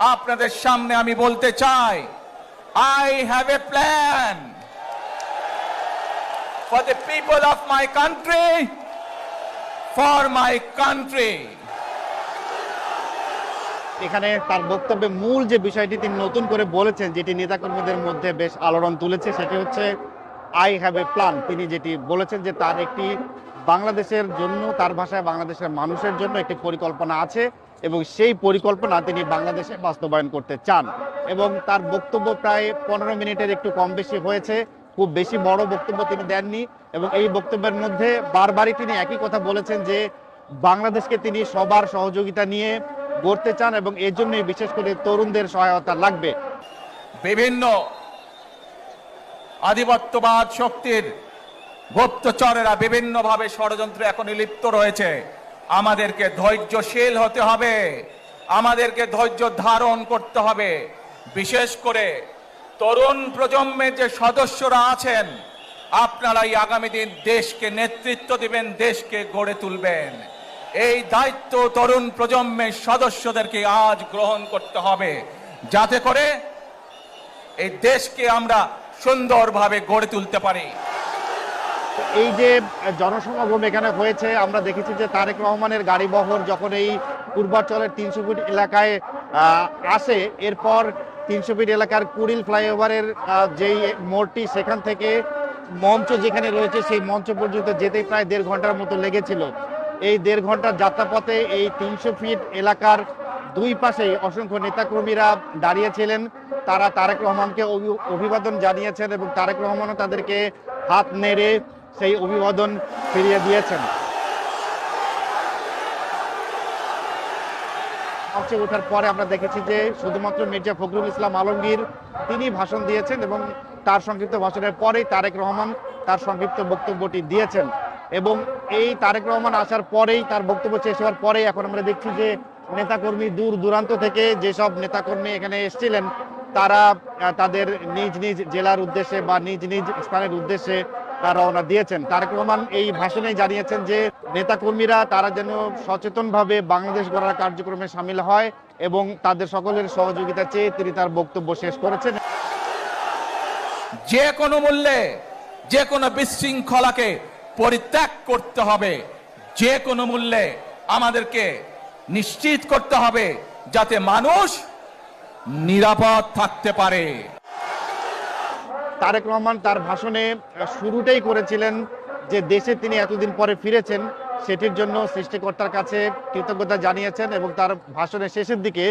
আপনাদের সামনে আমি বলতে চাই, I have a plan for the people of my country, for my country. এখানে তার বক্তব্যে মূল যে বিষয়টি তিনি নতুন করে বলেছেন, যেটি নেতাকর্মীদের মধ্যে বেশ আলোড়ন তুলেছে, সেটি হচ্ছে আই হ্যাভ এ প্ল্যান। তিনি যেটি বলেছেন যে তার একটি বাংলাদেশের জন্য, তার ভাষায় বাংলাদেশের মানুষের জন্য একটি পরিকল্পনা আছে এবং সেই পরিকল্পনা তিনি বাংলাদেশে বাস্তবায়ন করতে চান। এবং তার বক্তব্য প্রায় 15 মিনিটের একটু কম বেশি হয়েছে, খুব বেশি বড় বক্তব্য তিনি দেননি। এবং এই বক্তব্যের মধ্যে বারবারই তিনি একই কথা বলেছেন যে বাংলাদেশকে তিনি সবার সহযোগিতা নিয়ে গড়তে চান এবং এর জন্যই বিশেষ করে তরুণদের সহায়তা লাগবে। বিভিন্ন আধিপত্যবাদ শক্তির গুপ্তচরেরা বিভিন্নভাবে ষড়যন্ত্রে এখন লিপ্ত রয়েছে। আমাদেরকে ধৈর্যশীল হতে হবে, আমাদেরকে ধৈর্য ধারণ করতে হবে। বিশেষ করে তরুণ প্রজন্মের যে সদস্যরা আছেন, আপনারাই আগামী দিন দেশকে নেতৃত্ব দিবেন, দেশকে গড়ে তুলবেন। এই দায়িত্ব তরুণ প্রজন্মের সদস্যদেরকে আজ গ্রহণ করতে হবে, যাতে করে এই দেশকে আমরা সুন্দরভাবে গড়ে তুলতে পারি। এই যে জনসমাগম এখানে হয়েছে, আমরা দেখেছি যে তারেক রহমানের গাড়িবহর যখন এই পূর্বাঞ্চলের 300 ফিট এলাকায় আসে, এরপর 300 ফিট এলাকার কুড়িল ফ্লাইওভারের যেই মোড়টি, সেখান থেকে মঞ্চ যেখানে রয়েছে সেই মঞ্চ পর্যন্ত যেতেই প্রায় 1.5 ঘন্টার মতো লেগেছিল। এই 1.5 ঘন্টার যাত্রাপথে এই 300 ফিট এলাকার দুই পাশেই অসংখ্য নেতাকর্মীরা দাঁড়িয়েছিলেন। তারা তারেক রহমানকে অভিবাদন জানিয়েছেন এবং তারেক রহমানও তাদেরকে হাত নেড়ে সেই অভিবাদন ফিরিয়ে দিয়েছেন। মঞ্চে ওঠার পরে আমরা দেখেছি যে শুধুমাত্র মির্জা ফখরুল ইসলাম আলমগীর তিনি ভাষণ দিয়েছেন এবং তার সংক্ষিপ্ত ভাষণের পরেই তারেক রহমান তার সংক্ষিপ্ত বক্তব্যটি দিয়েছেন। এবং এই তারেক রহমান আসার পরেই, তার বক্তব্য শেষ হওয়ার পরেই এখন আমরা দেখছি যে নেতাকর্মী দূর দূরান্ত থেকে যেসব নেতাকর্মী এখানে এসেছিলেন, তারা তাদের নিজ নিজ জেলার উদ্দেশ্যে বা নিজ নিজ স্থানের উদ্দেশ্যে রওনা দিয়েছেন। তারেক রহমান এই ভাষণে জানিয়েছেন যে নেতাকর্মীরা তারা যেন সচেতনভাবে বাংলাদেশ গড়ার কার্যক্রমে সামিল হয় এবং তাদের সকলের সহযোগিতা চেয়ে তিনি তার বক্তব্য শেষ করেছেন। যে কোনো মূল্যে যে কোনো বিশৃঙ্খলাকে পরিত্যাগ করতে হবে, যে কোনো মূল্যে আমাদেরকে নিশ্চিত করতে হবে যাতে মানুষ নিরাপদ থাকতে পারে। তারেক রহমান তার ভাষণে শুরুটাই করেছিলেন যে দেশে তিনি এতদিন পরে ফিরেছেন, সেটির জন্য সৃষ্টিকর্তার কাছে কৃতজ্ঞতা জানিয়েছেন এবং তার ভাষণের শেষের দিকে